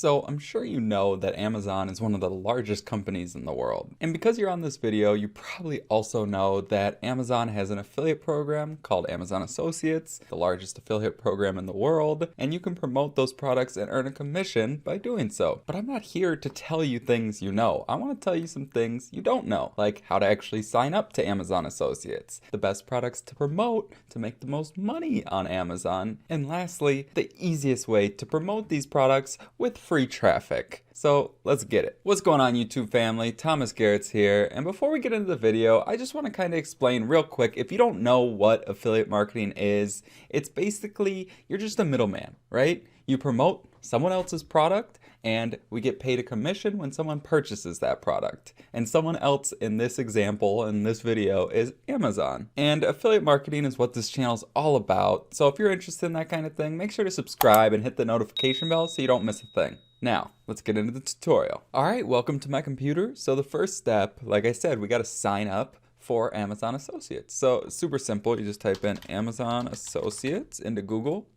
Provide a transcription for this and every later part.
So I'm sure you know that Amazon is one of the largest companies in the world. And because you're on this video, you probably also know that Amazon has an affiliate program called Amazon Associates, the largest affiliate program in the world, and you can promote those products and earn a commission by doing so. But I'm not here to tell you things you know. I want to tell you some things you don't know, like how to actually sign up to Amazon Associates, the best products to promote to make the most money on Amazon, and lastly, the easiest way to promote these products with free traffic. So let's get it. What's going on, YouTube family? Thomas Garetz here. And before we get into the video, I just want to kind of explain real quick. If you don't know what affiliate marketing is, it's basically you're just a middleman, right? You promote someone else's product and we get paid a commission when someone purchases that product. And someone else in this example, in this video, is Amazon. And affiliate marketing is what this channel is all about. So if you're interested in that kind of thing, make sure to subscribe and hit the notification bell so you don't miss a thing. Now, let's get into the tutorial. All right, welcome to my computer. So the first step, like I said, we got to sign up for Amazon Associates. So super simple. You just type in Amazon Associates into Google,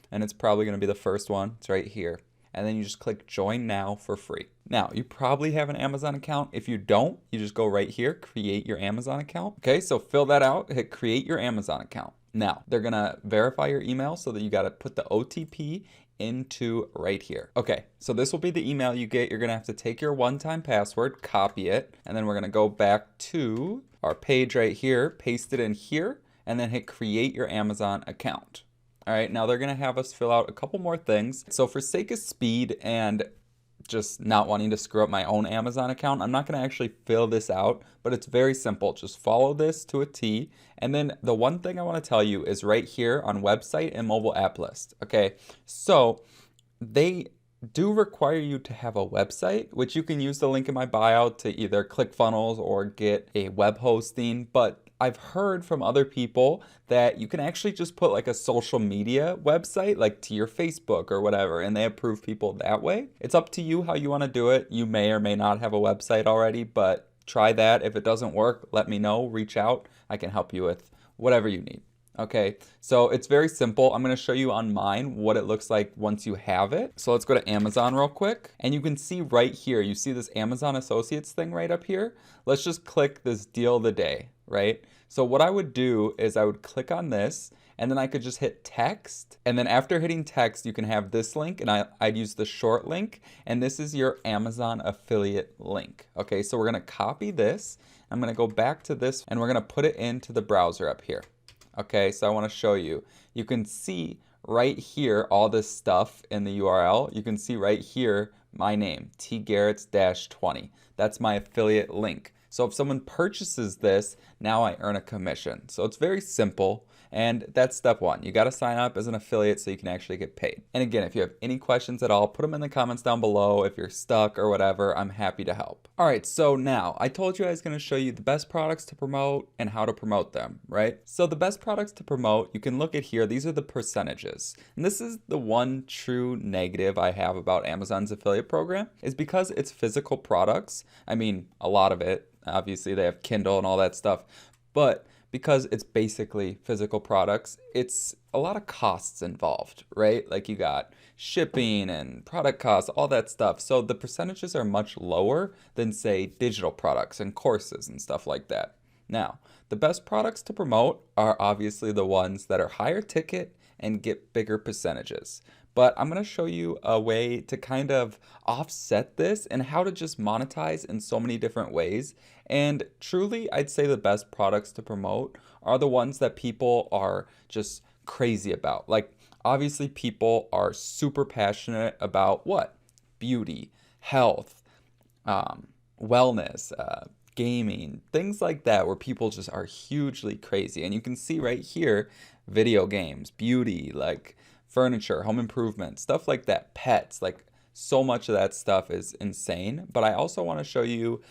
and it's probably going to be the first one. It's right here. And then you just click join now for free. Now, you probably have an Amazon account. If you don't, you just go right here, create your Amazon account. Okay, so fill that out, hit create your Amazon account. Now, they're gonna verify your email so that you gotta put the OTP into right here. Okay, so this will be the email you get. You're gonna have to take your one-time password, copy it, and then we're gonna go back to our page right here, paste it in here, and then hit create your Amazon account. All right, now they're gonna have us fill out a couple more things. So for sake of speed and just not wanting to screw up my own Amazon account, I'm not gonna actually fill this out, but it's very simple. Just follow this to a T. And then the one thing I wanna tell you is right here on website and mobile app list, okay? So they do require you to have a website, which you can use the link in my bio to either ClickFunnels or get a web hosting, but I've heard from other people that you can actually just put like a social media website, like to your Facebook or whatever, and they approve people that way. It's up to you how you want to do it. You may or may not have a website already, but try that. If it doesn't work, let me know, reach out. I can help you with whatever you need. Okay, so it's very simple. I'm going to show you on mine what it looks like once you have it. So let's go to Amazon real quick. And you can see right here, you see this Amazon Associates thing right up here? Let's just click this deal of the day, right? So what I would do is I would click on this and then I could just hit text. And then after hitting text, you can have this link and I'd use the short link. And this is your Amazon affiliate link. Okay, so we're going to copy this. I'm going to go back to this and we're going to put it into the browser up here. Okay, so I want to show you. You can see right here all this stuff in the URL. You can see right here my name, tgaretz-20. That's my affiliate link. So if someone purchases this, now I earn a commission. So it's very simple. And that's step one. You got to sign up as an affiliate so you can actually get paid. And again, if you have any questions at all, put them in the comments down below. If you're stuck or whatever, I'm happy to help. All right, so now I told you I was going to show you the best products to promote and how to promote them, right? So the best products to promote, you can look at here. These are the percentages. And this is the one true negative I have about Amazon's affiliate program is because it's physical products. I mean, a lot of it. Obviously, they have Kindle and all that stuff. But because it's basically physical products, it's a lot of costs involved, right? Like you got shipping and product costs, all that stuff. So the percentages are much lower than, say, digital products and courses and stuff like that. Now, the best products to promote are obviously the ones that are higher ticket and get bigger percentages. But I'm going to show you a way to kind of offset this and how to just monetize in so many different ways. And truly, I'd say the best products to promote are the ones that people are just crazy about. Like, obviously, people are super passionate about what? Beauty, health, wellness, gaming, things like that, where people just are hugely crazy. And you can see right here, video games, beauty, like furniture, home improvement, stuff like that, pets, like so much of that stuff is insane. But I also want to show you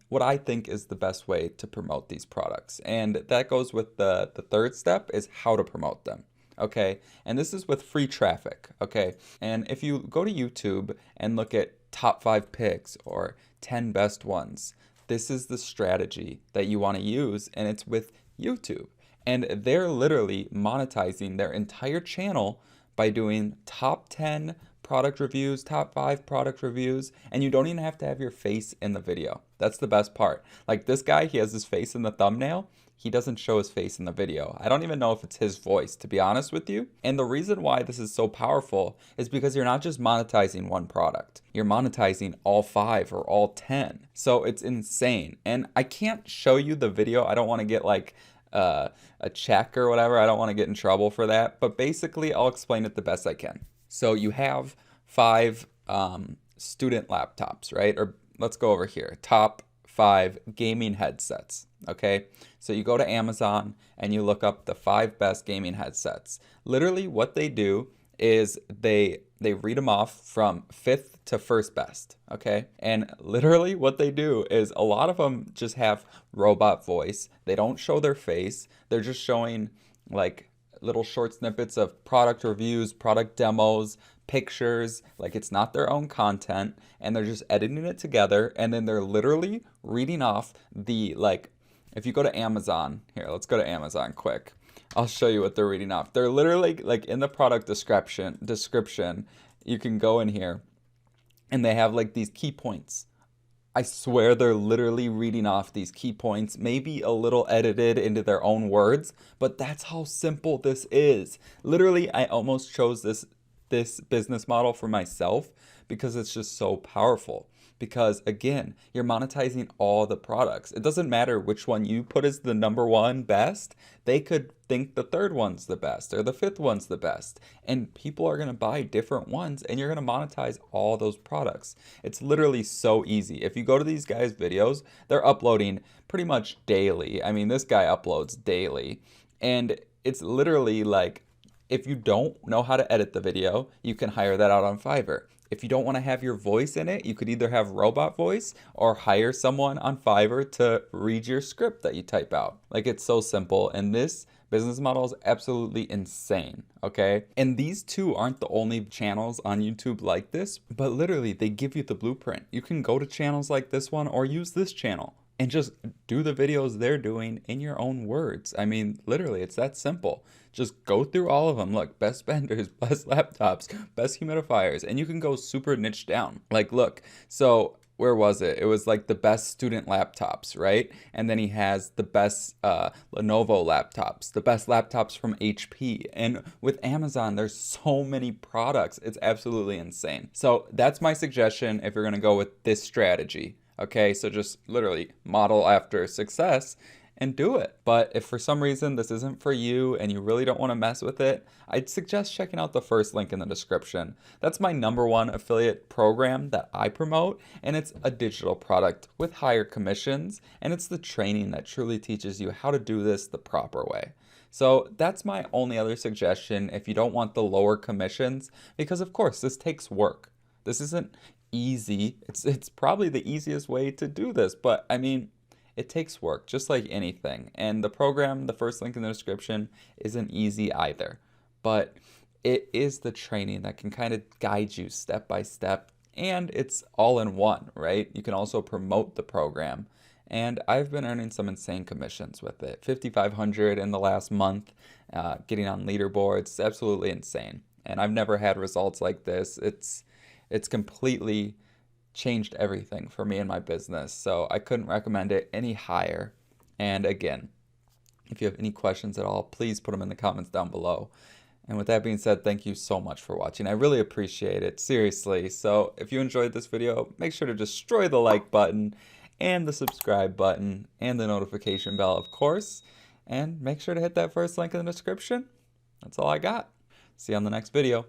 what I think is the best way to promote these products. And that goes with the third step is how to promote them. Okay, and this is with free traffic. Okay, and if you go to YouTube and look at top 5 picks or 10 best ones, this is the strategy that you want to use, and it's with YouTube. And they're literally monetizing their entire channel by doing top 10 product reviews, top 5 product reviews, and you don't even have to have your face in the video. That's the best part. Like this guy, he has his face in the thumbnail. He doesn't show his face in the video. I don't even know if it's his voice, to be honest with you. And the reason why this is so powerful is because you're not just monetizing one product. You're monetizing all 5 or all 10. So it's insane. And I can't show you the video. I don't want to get like a check or whatever. I don't want to get in trouble for that. But basically, I'll explain it the best I can. So you have 5 student laptops, right? Or let's go over here. Top 5 gaming headsets. Okay, so you go to Amazon and you look up the 5 best gaming headsets. Literally what they do is they read them off from 5th to 1st best, okay? And literally what they do is a lot of them just have robot voice. They don't show their face. They're just showing like little short snippets of product reviews, product demos, pictures, like it's not their own content, and they're just editing it together, and then they're literally reading off the, like, if you go to Amazon, here, let's go to Amazon quick. I'll show you what they're reading off. They're literally, like, in the product description, you can go in here, and they have, like, these key points. I swear they're literally reading off these key points, maybe a little edited into their own words, but that's how simple this is. Literally, I almost chose this business model for myself because it's just so powerful. Because again, you're monetizing all the products. It doesn't matter which one you put as the number 1 best. They could think the 3rd one's the best or the 5th one's the best. And people are going to buy different ones and you're going to monetize all those products. It's literally so easy. If you go to these guys' videos, they're uploading pretty much daily. I mean, this guy uploads daily. And it's literally like, if you don't know how to edit the video, you can hire that out on Fiverr. If you don't want to have your voice in it, you could either have robot voice or hire someone on Fiverr to read your script that you type out. Like, it's so simple. And this business model is absolutely insane, okay? And these 2 aren't the only channels on YouTube like this, but literally they give you the blueprint. You can go to channels like this one or use this channel and just do the videos they're doing in your own words. I mean, literally, it's that simple. Just go through all of them. Look, best benders, best laptops, best humidifiers, and you can go super niche down. Like, look, so where was it? It was like the best student laptops, right? And then he has the best Lenovo laptops, the best laptops from HP. And with Amazon, there's so many products. It's absolutely insane. So that's my suggestion if you're going to go with this strategy. Okay, so just literally model after success and do it. But if for some reason this isn't for you and you really don't want to mess with it, I'd suggest checking out the first link in the description. That's my number 1 affiliate program that I promote, and it's a digital product with higher commissions, and it's the training that truly teaches you how to do this the proper way. So that's my only other suggestion if you don't want the lower commissions, because of course this takes work. This isn't easy. It's probably the easiest way to do this, but I mean, it takes work just like anything. And the program, the first link in the description, isn't easy either, but it is the training that can kind of guide you step by step, and it's all in one, right? You can also promote the program, and I've been earning some insane commissions with it. 5,500 in the last month, getting on leaderboards. It's absolutely insane, and I've never had results like this. It's completely changed everything for me and my business. So I couldn't recommend it any higher. And again, if you have any questions at all, please put them in the comments down below. And with that being said, thank you so much for watching. I really appreciate it, seriously. So if you enjoyed this video, make sure to destroy the like button and the subscribe button and the notification bell, of course. And make sure to hit that first link in the description. That's all I got. See you on the next video.